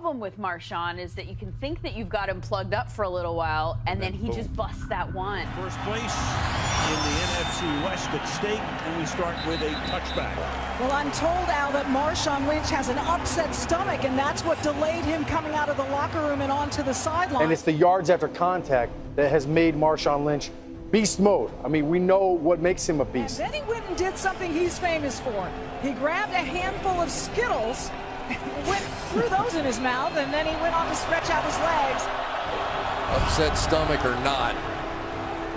problem with Marshawn is that you can think that you've got him plugged up for a little while, and then he just busts that one. First place in the NFC West at stake, and we start with a touchback. Well, I'm told, Al, that Marshawn Lynch has an upset stomach, and that's what delayed him coming out of the locker room and onto the sideline. And it's the yards after contact that has made Marshawn Lynch beast mode. I mean, we know what makes him a beast. And then he went and did something he's famous for. He grabbed a handful of Skittles, threw those in his mouth, and then he went on to stretch out his legs. Upset stomach or not,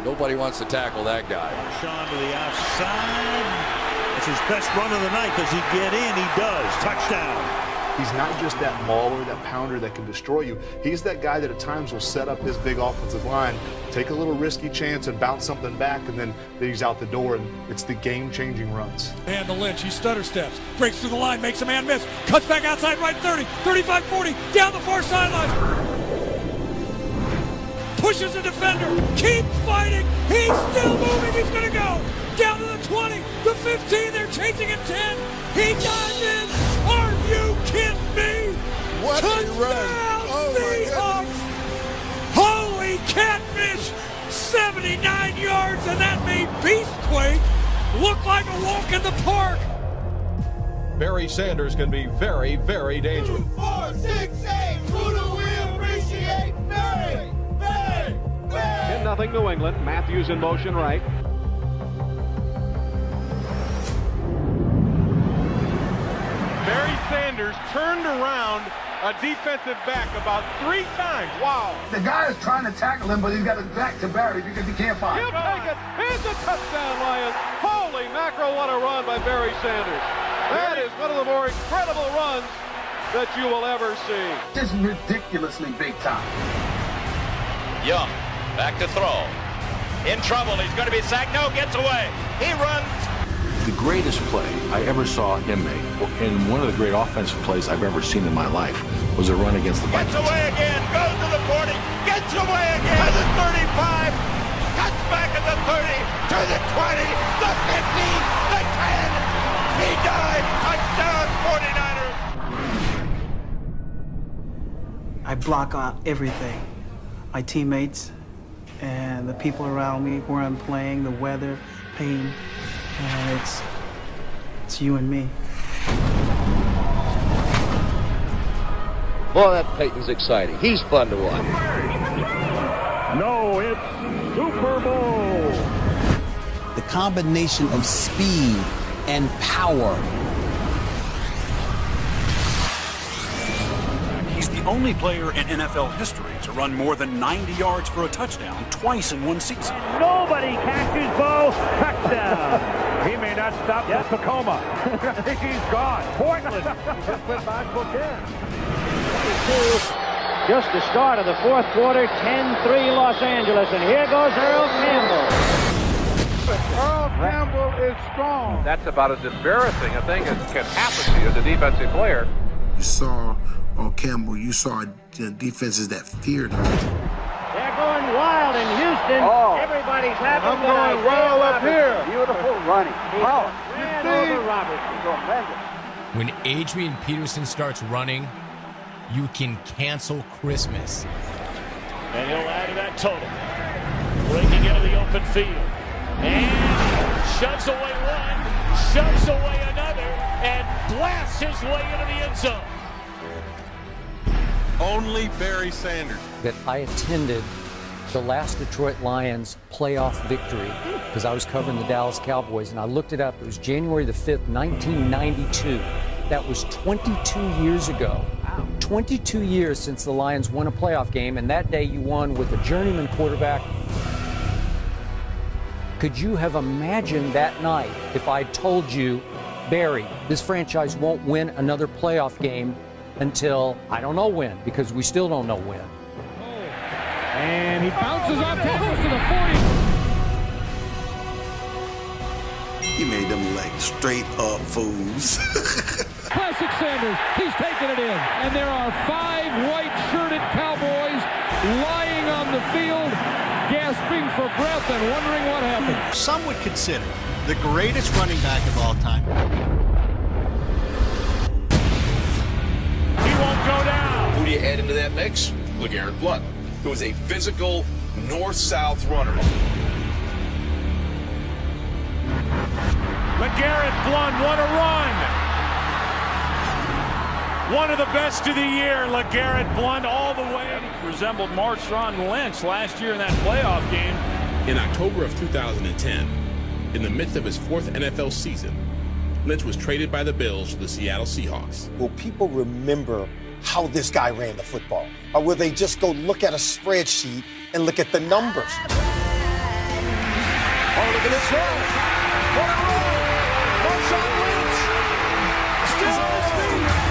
nobody wants to tackle that guy. Marshawn to the outside. It's his best run of the night. Does he get in? He does. Touchdown. He's not just that mauler, that pounder that can destroy you. He's that guy that at times will set up his big offensive line, take a little risky chance and bounce something back, and then he's out the door, and it's the game-changing runs. And to Lynch, he stutter steps, breaks through the line, makes a man miss, cuts back outside right 30, 35, 40, down the far sideline. Pushes the defender, keeps fighting, he's still moving, he's gonna go. Down to the 20, the 15, they're chasing him 10. He dives in. Are you kidding me? What a run. Oh Seahawks. Holy catfish. 79 yards, and that made Beastquake look like a walk in the park. Barry Sanders can be very, very dangerous. 2, 4, 6, 8. Who do we appreciate? Barry. 10-0 New England. Matthews in motion right. Barry Sanders turned around a defensive back about 3 times. Wow. The guy is trying to tackle him, but he's got his back to Barry because he can't find him. He'll take it. It's a touchdown, Lions. Holy mackerel, what a run by Barry Sanders. That is one of the more incredible runs that you will ever see. Just ridiculously big time. Young, back to throw. In trouble, he's going to be sacked. No, gets away. He runs. The greatest play I ever saw him make, and one of the great offensive plays I've ever seen in my life, was a run against the Vikings. Gets away again, goes to the 40, gets away again to the 35, cuts back at the 30, to the 20, the 50, the 10. He died. Touchdown, 49ers. I block out everything. My teammates and the people around me, where I'm playing, the weather, pain. And it's you and me. Boy, that Peyton's exciting. He's fun to watch. No, it's Super Bowl. The combination of speed and power. He's the only player in NFL history to run more than 90 yards for a touchdown twice in one season. Nobody catches Bo. Touchdown. He may not stop at Tacoma. He's gone. Portland just went back for 10. Just the start of the fourth quarter, 10-3 Los Angeles, and here goes Earl Campbell. Earl Campbell is strong. That's about as embarrassing a thing as can happen to you as a defensive player. You saw on Campbell, you saw defenses that feared him. They're going wild in Houston. Everybody's happy. I'm going wild up here. Beautiful running. Oh, ran over Robertson. When Adrian Peterson starts running, you can cancel Christmas. And he'll add to that total. Breaking into the open field. And shoves away one, shoves away another, and blasts his way into the end zone. Only Barry Sanders. That I attended the last Detroit Lions playoff victory because I was covering the Dallas Cowboys, and I looked it up. It was January the 5th, 1992. That was 22 years ago. Wow. 22 years since the Lions won a playoff game, and that day you won with a journeyman quarterback. Could you have imagined that night if I told you, Barry, this franchise won't win another playoff game until I don't know when, because we still don't know when. And he bounces off tackles to the 40. He made them like straight up fools. Classic Sanders. He's taking it in. And there are 5 white-shirted Cowboys lying on the field, gasping for breath and wondering what happened. Some would consider the greatest running back of all time. He won't go down. You add into that mix LeGarrette Blount, who is a physical north-south runner. LeGarrette Blount, what a run! One of the best of the year, LeGarrette Blount all the way. Resembled Marshawn Lynch last year in that playoff game. In October of 2010, in the midst of his 4th NFL season, Lynch was traded by the Bills to the Seattle Seahawks. Will people remember how this guy ran the football? Or will they just go look at a spreadsheet and look at the numbers? Oh, look at this run. What a run. Marshawn Lynch. Still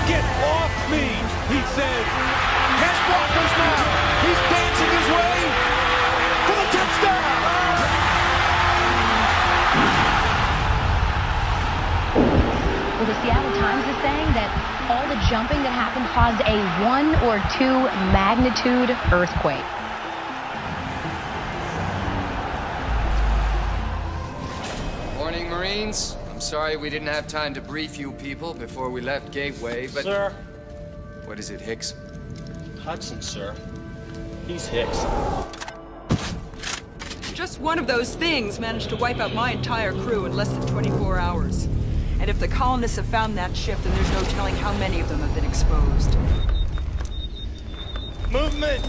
Get off me, he said. Has blockers now. He's dancing his way for the touchdown. Well, the Seattle Times is saying that all the jumping that happened caused a 1 or 2 magnitude earthquake. Morning, Marines. I'm sorry we didn't have time to brief you people before we left Gateway, but... Sir. What is it, Hicks? Hudson, sir. He's Hicks. Just one of those things managed to wipe out my entire crew in less than 24 hours. And if the colonists have found that ship, then there's no telling how many of them have been exposed. Movement.